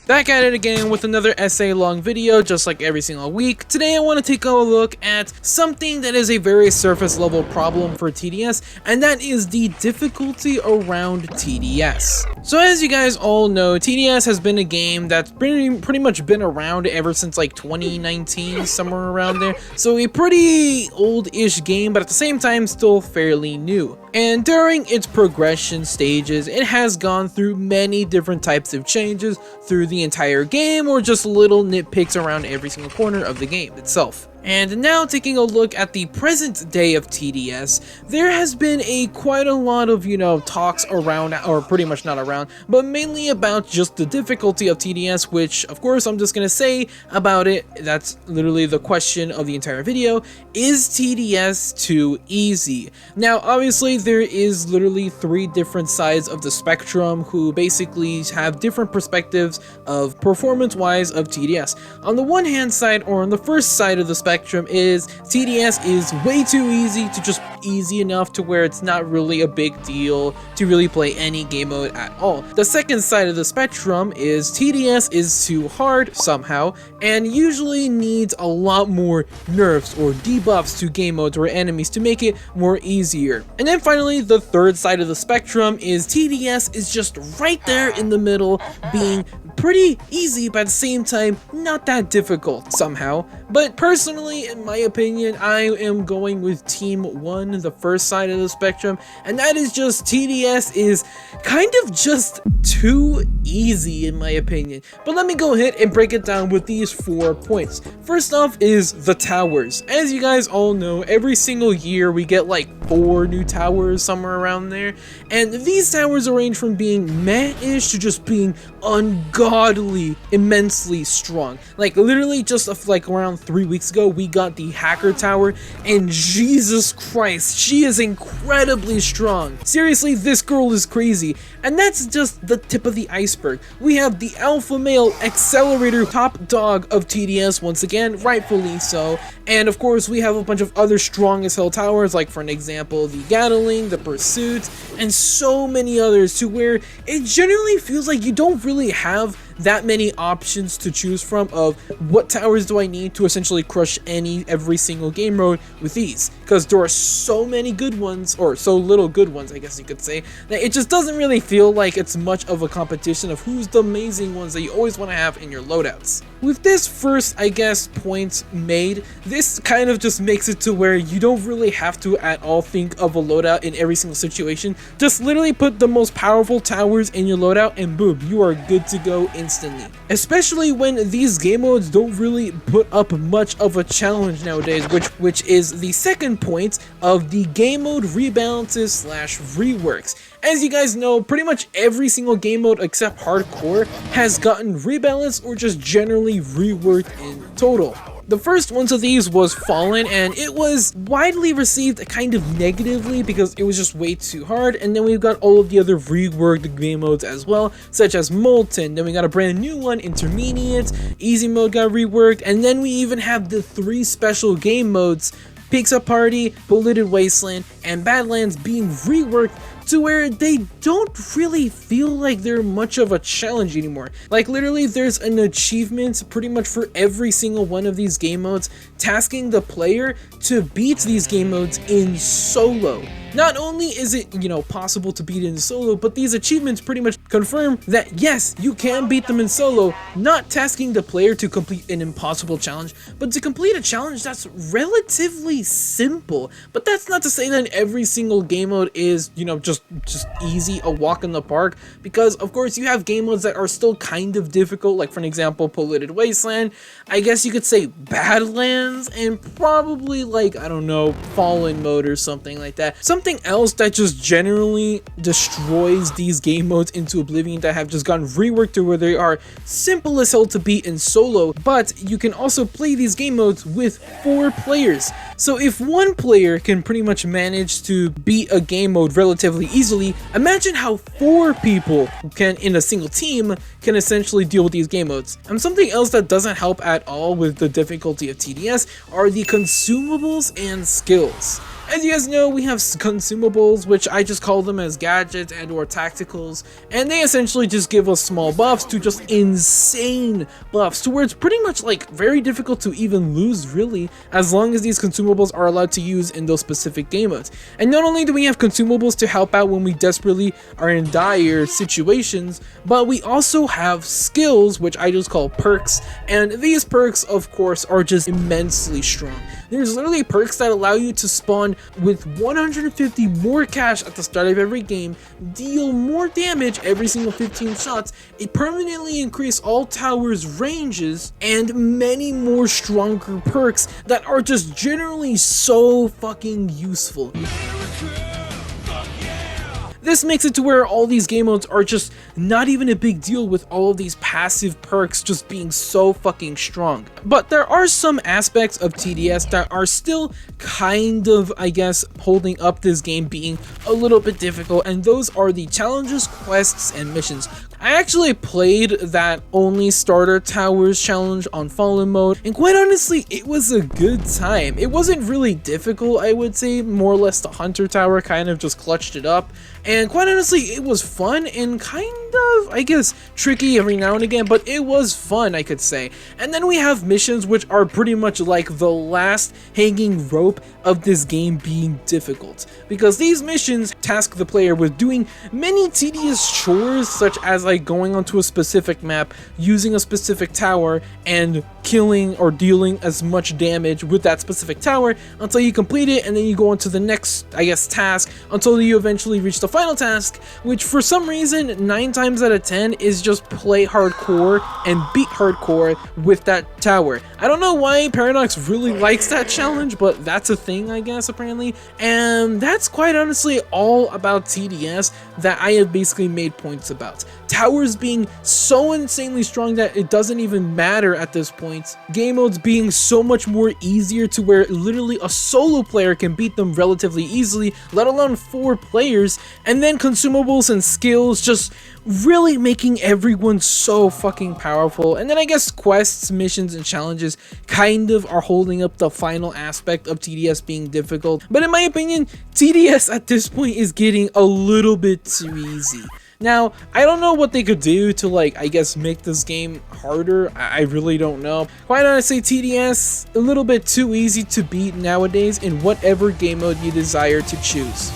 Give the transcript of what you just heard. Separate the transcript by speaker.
Speaker 1: Back at it again with another essay long video, just like every single week. Today I want to take a look at something that is a very surface level problem for TDS, and that is the difficulty around TDS. So as you guys all know, TDS has been a game that's pretty much been around ever since like 2019, somewhere around there. So a pretty old-ish game, but at the same time still fairly new. And during its progression stages, it has gone through many different types of changes through the entire game, or just little nitpicks around every single corner of the game itself. And now taking a look at the present day of TDS, there has been quite a lot of, talks around, or pretty much not around, but mainly about just the difficulty of TDS, which of course I'm just gonna say about it. That's literally the question of the entire video. Is TDS too easy? Now obviously there is literally three different sides of the spectrum who basically have different perspectives of performance wise of TDS. On the one hand side, or on the first side of the spectrum, is TDS is way too easy, to just easy enough to where it's not really a big deal to really play any game mode at all. The second side of the spectrum is TDS is too hard somehow and usually needs a lot more nerfs or debuffs to game modes or enemies to make it more easier. And then finally, the third side of the spectrum is TDS is just right there in the middle, being pretty easy but at the same time not that difficult somehow. But personally, in my opinion, I am going with team 1, the first side of the spectrum, and that is just TDS is kind of just too easy in my opinion. But let me go ahead and break it down with these 4 points. First off is the towers. As you guys all know, every single year we get like 4 new towers, somewhere around there, and these towers range from being meh-ish to just being ungodly, immensely strong. Like literally just like around 3 weeks ago, we got the hacker tower, and Jesus Christ, she is incredibly strong. Seriously, this girl is crazy. And that's just the tip of the iceberg. We have the alpha male accelerator, top dog of TDS once again, rightfully so. And of course we have a bunch of other strong as hell towers, like for an example the Gatling, the Pursuit, and so many others, to where it generally feels like you don't really have that many options to choose from of what towers do I need to essentially crush every single game mode with these, because there are so many good ones, or so little good ones I guess you could say, that it just doesn't really feel like it's much of a competition of who's the amazing ones that you always want to have in your loadouts. With this first, I guess, point made, this kind of just makes it to where you don't really have to at all think of a loadout in every single situation. Just literally put the most powerful towers in your loadout and boom, you are good to go instantly. Especially when these game modes don't really put up much of a challenge nowadays, which is the second point of the game mode rebalances slash reworks. As you guys know, pretty much every single game mode except hardcore has gotten rebalanced or just generally reworked in total. The first one of these was Fallen, and it was widely received kind of negatively because it was just way too hard. And then we've got all of the other reworked game modes as well, such as Molten. Then we got a brand new one, Intermediate, Easy mode got reworked, and then we even have the 3 special game modes, Pizza Party, Polluted Wasteland, and Badlands, being reworked to where they don't really feel like they're much of a challenge anymore. Like literally there's an achievement pretty much for every single one of these game modes, tasking the player to beat these game modes in solo. Not only is it, possible to beat in solo, but these achievements pretty much confirm that yes, you can beat them in solo, not tasking the player to complete an impossible challenge, but to complete a challenge that's relatively simple. But that's not to say that every single game mode is, just easy, a walk in the park, because of course you have game modes that are still kind of difficult, like for an example, Polluted Wasteland, I guess you could say Badlands, and probably like, I don't know, Fallen mode or something like that. Something else that just generally destroys these game modes into oblivion, that have just gotten reworked to where they are simple as hell to beat in solo, but you can also play these game modes with 4 players. So if one player can pretty much manage to beat a game mode relatively easily, imagine how 4 people can, in a single team, can essentially deal with these game modes. And something else that doesn't help at all with the difficulty of TDS are the consumables and skills. As you guys know, we have consumables, which I just call them as gadgets and or tacticals, and they essentially just give us small buffs to just insane buffs to where it's pretty much like very difficult to even lose really, as long as these consumables are allowed to use in those specific game modes. And not only do we have consumables to help out when we desperately are in dire situations, but we also have skills, which I just call perks, and these perks of course are just immensely strong. There's literally perks that allow you to spawn with 150 more cash at the start of every game, deal more damage every single 15 shots, it permanently increase all towers ranges, and many more stronger perks that are just generally so fucking useful. This makes it to where all these game modes are just not even a big deal with all of these passive perks just being so fucking strong. But there are some aspects of TDS that are still kind of, I guess, holding up this game being a little bit difficult, and those are the challenges, quests, and missions. I actually played that only starter towers challenge on Fallen mode, and quite honestly, it was a good time. It wasn't really difficult, I would say, more or less the Hunter Tower kind of just clutched it up, and quite honestly, it was fun and kind of, I guess, tricky every now and again, but it was fun, I could say. And then we have missions which are pretty much like the last hanging rope of this game being difficult, because these missions task the player with doing many tedious chores, such as like going onto a specific map, using a specific tower, and killing or dealing as much damage with that specific tower until you complete it, and then you go on to the next, I guess, task until you eventually reach the final task, which for some reason 9 times out of 10 is just play hardcore and beat hardcore with that tower. I don't know why Paradox really likes that challenge, but that's a thing, I guess, apparently. And that's quite honestly all about TDS that I have basically made points about. Towers being so insanely strong that it doesn't even matter at this point. Game modes being so much more easier to where literally a solo player can beat them relatively easily, let alone 4 players. And then consumables and skills just really making everyone so fucking powerful. And then I guess quests, missions, and challenges kind of are holding up the final aspect of TDS being difficult. But in my opinion, TDS at this point is getting a little bit too easy. Now, I don't know what they could do to, like, I guess make this game harder. I really don't know. Quite honestly, TDS, a little bit too easy to beat nowadays in whatever game mode you desire to choose.